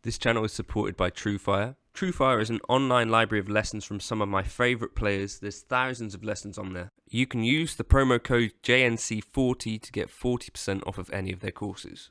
This channel is supported by TrueFire. TrueFire is an online library of lessons from some of my favourite players. There's thousands of lessons on there. You can use the promo code JNC40 to get 40% off of any of their courses.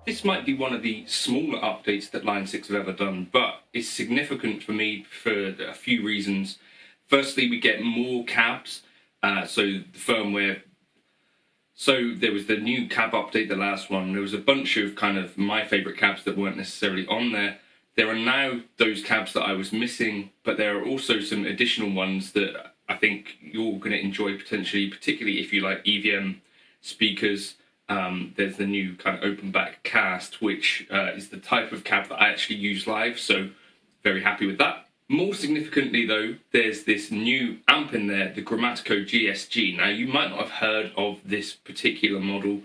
This might be one of the smaller updates that Line 6 have ever done, but it's significant for me for a few reasons. Firstly, we get more cabs, so the firmware. So there was the new cab update, the last one. There was a bunch of kind of my favourite cabs that weren't necessarily on there. There are now those cabs that I was missing, but there are also some additional ones that I think you're going to enjoy potentially, particularly if you like EVM speakers. There's the new kind of open back cast, which is the type of cab that I actually use live, so very happy with that. More significantly though, there's this new amp in there, the Grammatico GSG. Now you might not have heard of this particular model,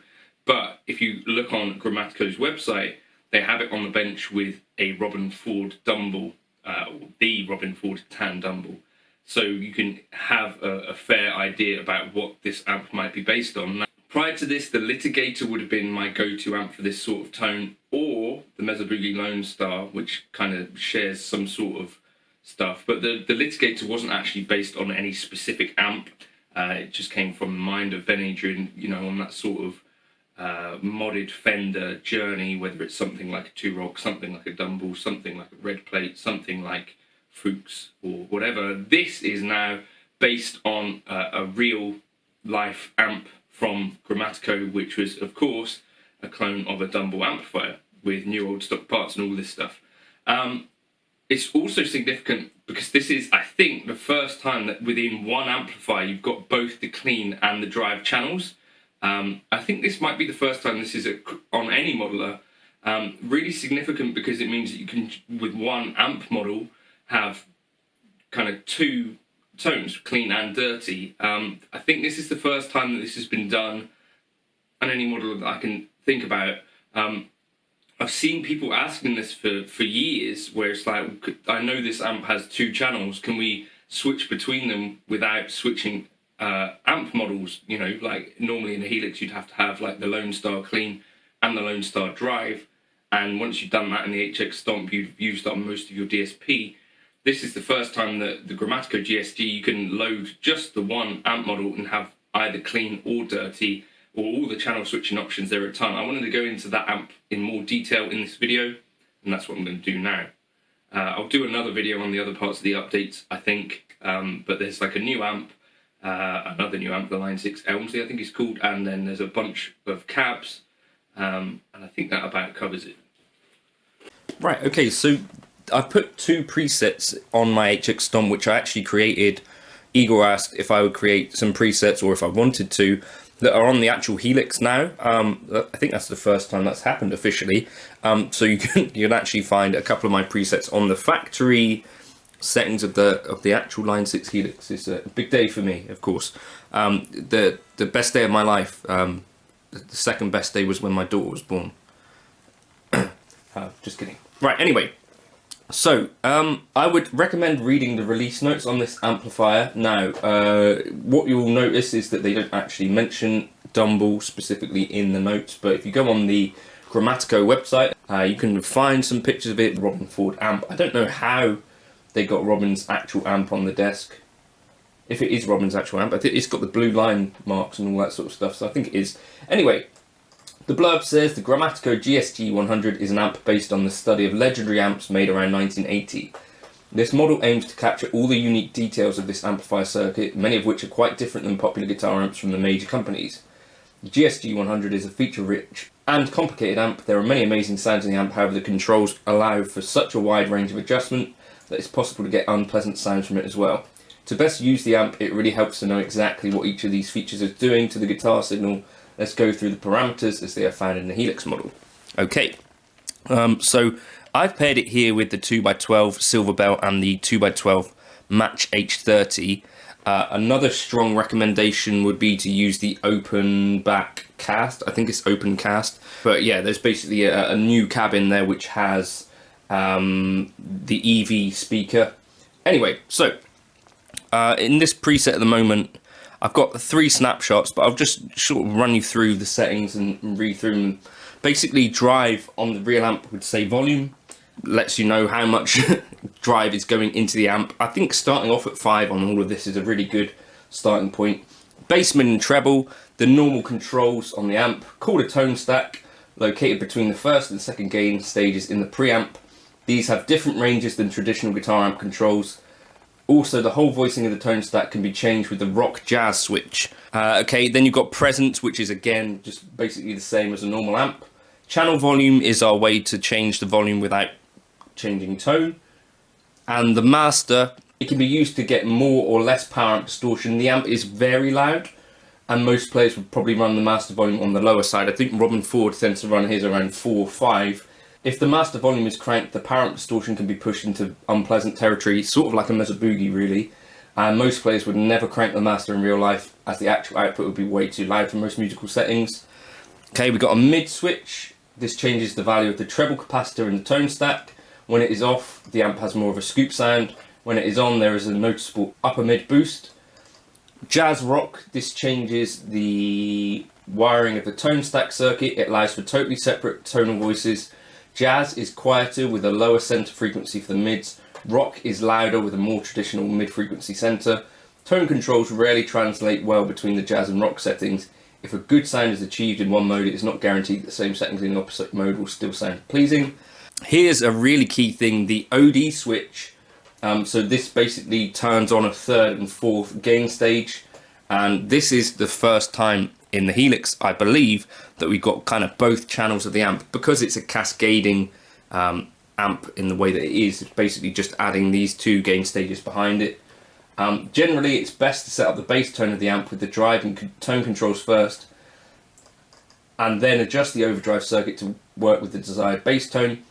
but if you look on Grammatico's website, they have it on the bench with a Robben Ford Dumble, or the Robben Ford Tan Dumble. So you can have a fair idea about what this amp might be based on. Now, prior to this, the Litigator would have been my go-to amp for this sort of tone, or the Mesa Boogie Lone Star, which kind of shares some sort of stuff. But the Litigator wasn't actually based on any specific amp. It just came from the mind of Ben Adrian, you know, on that sort of modded Fender journey, whether it's something like a Two-Rock, something like a Dumble, something like a Red Plate, something like Fuchs, or whatever. This is now based on a real-life amp from Grammatico, which was, of course, a clone of a Dumble amplifier with new old stock parts and all this stuff. It's also significant because this is, I think, the first time that within one amplifier you've got both the clean and the drive channels. I think this might be the first time this is on any modeler. Really significant because it means that you can, with one amp model, have kind of two tones, clean and dirty. I think this is the first time that this has been done on any model that I can think about. I've seen people asking this for years, where it's like, I know this amp has two channels, can we switch between them without switching amp models? You know, like normally in a Helix you'd have to have like the Lone Star clean and the Lone Star drive, and once you've done that in the HX Stomp, you've used up most of your DSP. This is the first time that the Grammatico GSG, you can load just the one amp model and have either clean or dirty, or all the channel switching options. There are a ton. I wanted to go into that amp in more detail in this video, and that's what I'm going to do now. I'll do another video on the other parts of the updates, I think, but there's like a new amp, another new amp, the Line 6 Elmsley, I think it's called, and then there's a bunch of cabs, and I think that about covers it. Right, okay, so I've put two presets on my HX Stomp, which I actually created Igor asked if I would create some presets, or if I wanted to, that are on the actual Helix now. I think that's the first time that's happened officially. So you can actually find a couple of my presets on the factory settings of the actual Line 6 Helix. It's a big day for me, of course. The best day of my life. The second best day was when my daughter was born. Just kidding. Right, anyway. So, I would recommend reading the release notes on this amplifier. Now, what you'll notice is that they don't actually mention Dumble specifically in the notes, but if you go on the Grammatico website, you can find some pictures of it. Robben Ford amp. I don't know how they got Robben's actual amp on the desk. If it is Robben's actual amp, I think it's got the blue line marks and all that sort of stuff, so I think it is. Anyway, the blurb says the Grammatico GSG100 is an amp based on the study of legendary amps made around 1980. This model aims to capture all the unique details of this amplifier circuit, many of which are quite different than popular guitar amps from the major companies. The GSG100 is a feature-rich and complicated amp. There are many amazing sounds in the amp, however the controls allow for such a wide range of adjustment that it's possible to get unpleasant sounds from it as well. To best use the amp, it really helps to know exactly what each of these features is doing to the guitar signal. Let's go through the parameters as they are found in the Helix model. Okay, so I've paired it here with the 2x12 Silver Bell and the 2x12 Match H30. Another strong recommendation would be to use the open back cast. I think it's open cast. But yeah, there's basically a new cab in there which has the EV speaker. Anyway, so in this preset at the moment, I've got 3 snapshots, but I'll just sort of run you through the settings and read through them. Basically, drive on the real amp would say volume, lets you know how much drive is going into the amp. I think starting off at 5 on all of this is a really good starting point. Bass, mid and treble, the normal controls on the amp, called a tone stack, located between the first and second gain stages in the preamp. These have different ranges than traditional guitar amp controls. Also, the whole voicing of the tone stack can be changed with the rock jazz switch. Okay, then you've got presence, which is again just basically the same as a normal amp. Channel volume is our way to change the volume without changing tone. And the master, it can be used to get more or less power amp distortion. The amp is very loud, and most players would probably run the master volume on the lower side. I think Robben Ford tends to run his around 4 or 5. If the master volume is cranked, the power amp distortion can be pushed into unpleasant territory, sort of like a Mesa Boogie really. And most players would never crank the master in real life, as the actual output would be way too loud for most musical settings. Okay, we've got a mid switch. This changes the value of the treble capacitor in the tone stack. When it is off, the amp has more of a scoop sound. When it is on, there is a noticeable upper mid boost. Jazz rock, this changes the wiring of the tone stack circuit. It allows for totally separate tonal voices. Jazz is quieter with a lower center frequency for the mids. Rock is louder with a more traditional mid-frequency center. Tone controls rarely translate well between the jazz and rock settings. If a good sound is achieved in one mode, it is not guaranteed that the same settings in the opposite mode will still sound pleasing. Here's a really key thing, the OD switch. So this basically turns on a 3rd and 4th gain stage, and this is the first time in the Helix, I believe, that we've got kind of both channels of the amp. Because it's a cascading amp in the way that it is, it's basically just adding these 2 gain stages behind it. Generally, it's best to set up the bass tone of the amp with the drive and tone controls first, and then adjust the overdrive circuit to work with the desired bass tone.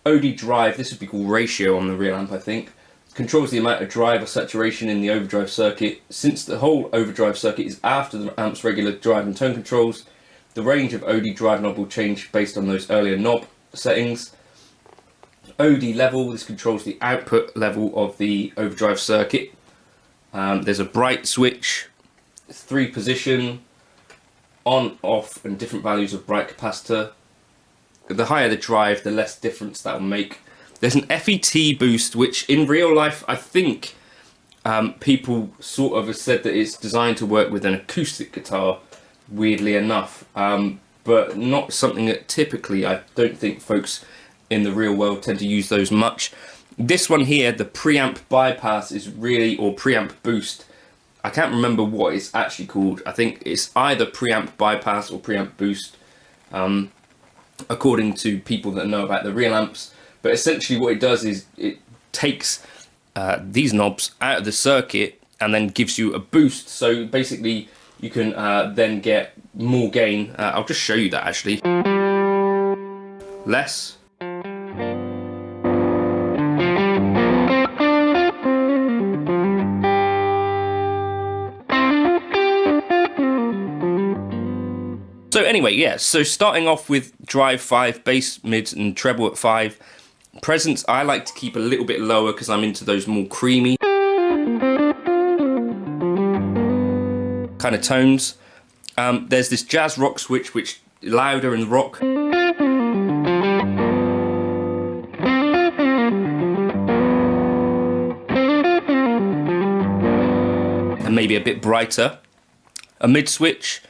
OD drive, this would be called ratio on the real amp, I think, controls the amount of drive or saturation in the overdrive circuit. Since the whole overdrive circuit is after the amp's regular drive and tone controls, the range of OD drive knob will change based on those earlier knob settings. OD level, this controls the output level of the overdrive circuit. There's a bright switch, 3 position, on, off, and different values of bright capacitor. The higher the drive, the less difference that will make. There's an FET boost, which in real life, I think people sort of have said that it's designed to work with an acoustic guitar, weirdly enough, but not something that typically I don't think folks in the real world tend to use those much. This one here, the preamp bypass, is really, or preamp boost, I can't remember what it's actually called. I think it's either preamp bypass or preamp boost, according to people that know about the real amps. But essentially what it does is it takes these knobs out of the circuit and then gives you a boost. So basically you can then get more gain. I'll just show you that actually. Less. So anyway, yeah, so starting off with drive 5, bass, mids and treble at 5. Presence I like to keep a little bit lower because I'm into those more creamy kind of tones. There's this jazz rock switch which louder in rock. And maybe a bit brighter. A mid switch.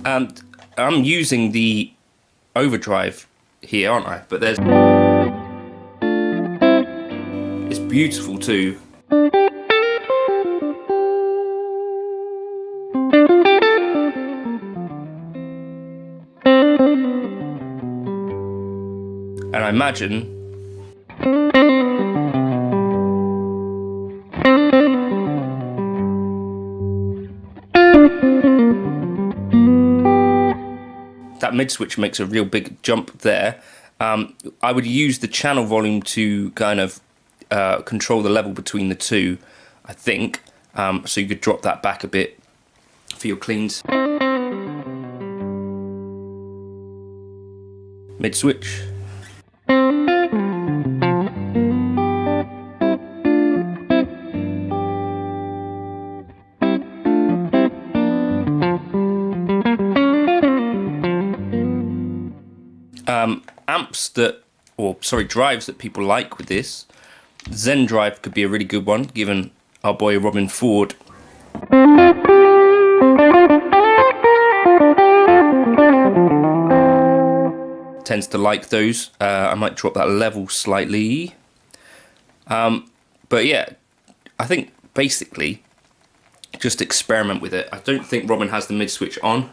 And I'm using the Overdrive here, aren't I? But there's... It's beautiful too. And I imagine that mid switch makes a real big jump there. I would use the channel volume to kind of control the level between the two, I think. So you could drop that back a bit for your cleans. Mid switch. Amps that, or sorry, drives that people like with this. Zen drive could be a really good one, given our boy Robben Ford tends to like those. I might drop that level slightly. But yeah, I think basically just experiment with it. I don't think Robben has the mid switch on.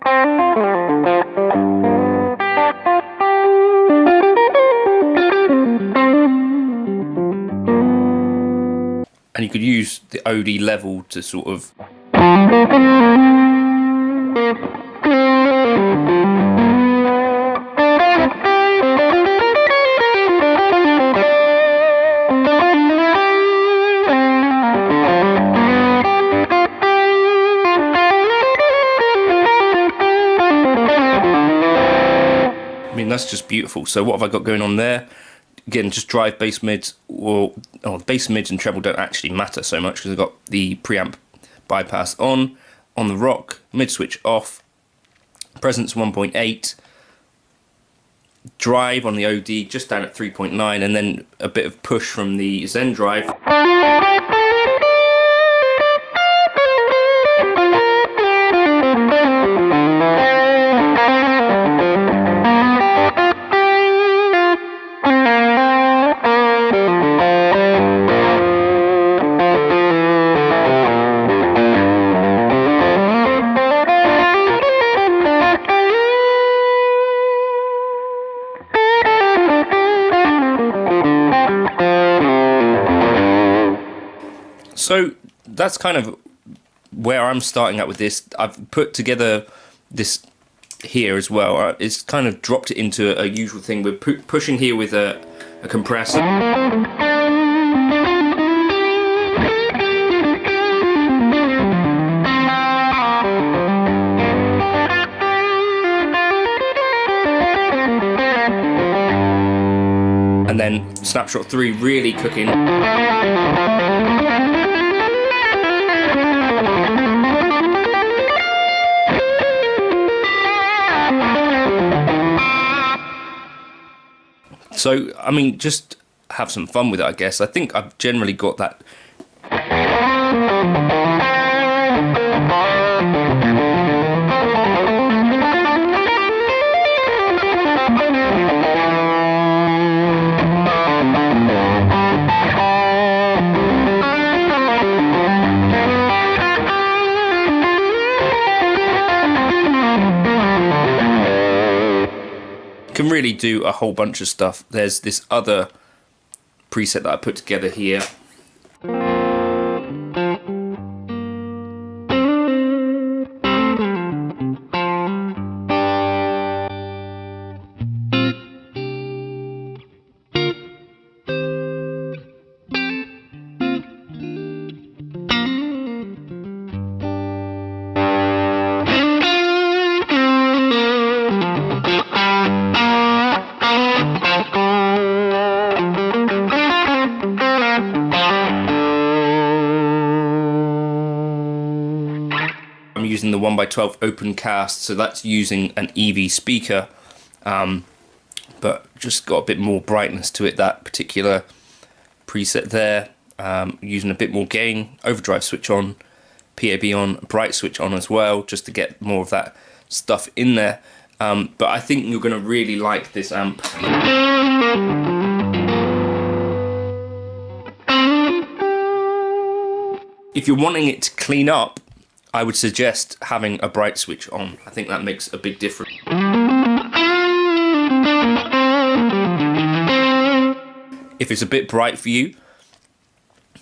And you could use the OD level to sort of I mean, that's just beautiful. So what have I got going on there? Again, just drive bass mids, or bass mids and treble don't actually matter so much because I've got the preamp bypass on the rock, mid switch off, presence 1.8, drive on the OD just down at 3.9, and then a bit of push from the Zen drive. So that's kind of where I'm starting at with this. I've put together this here as well. It's kind of dropped it into a usual thing. We're pushing here with a compressor. And then snapshot 3 really cooking. So, I mean, just have some fun with it, I guess. I think I've generally got that. can really do a whole bunch of stuff. There's this other preset that I put together here. I'm using the 1x12 open cast, so that's using an EV speaker, but just got a bit more brightness to it, that particular preset there. Using a bit more gain, overdrive switch on, PAB on, bright switch on as well, just to get more of that stuff in there. But I think you're going to really like this amp. If you're wanting it to clean up, I would suggest having a bright switch on. I think that makes a big difference. If it's a bit bright for you,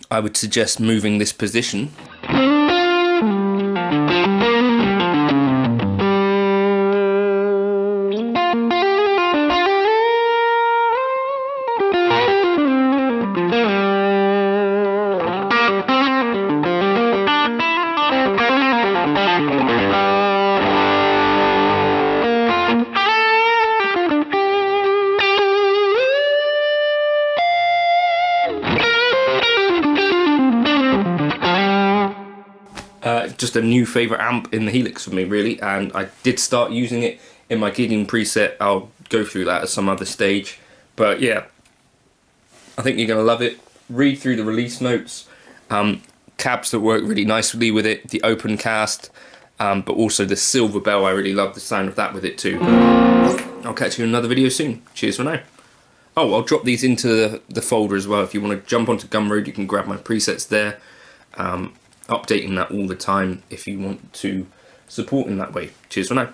I would suggest moving this position. Just a new favourite amp in the Helix for me, really, and I did start using it in my gigging preset. I'll go through that at some other stage, but yeah, I think you're going to love it. Read through the release notes, cabs that work really nicely with it, the open cast, but also the silver bell. I really love the sound of that with it too. I'll catch you in another video soon. Cheers for now. Oh, I'll drop these into the folder as well. If you want to jump onto Gumroad, you can grab my presets there. Updating that all the time if you want to support in that way. Cheers for now.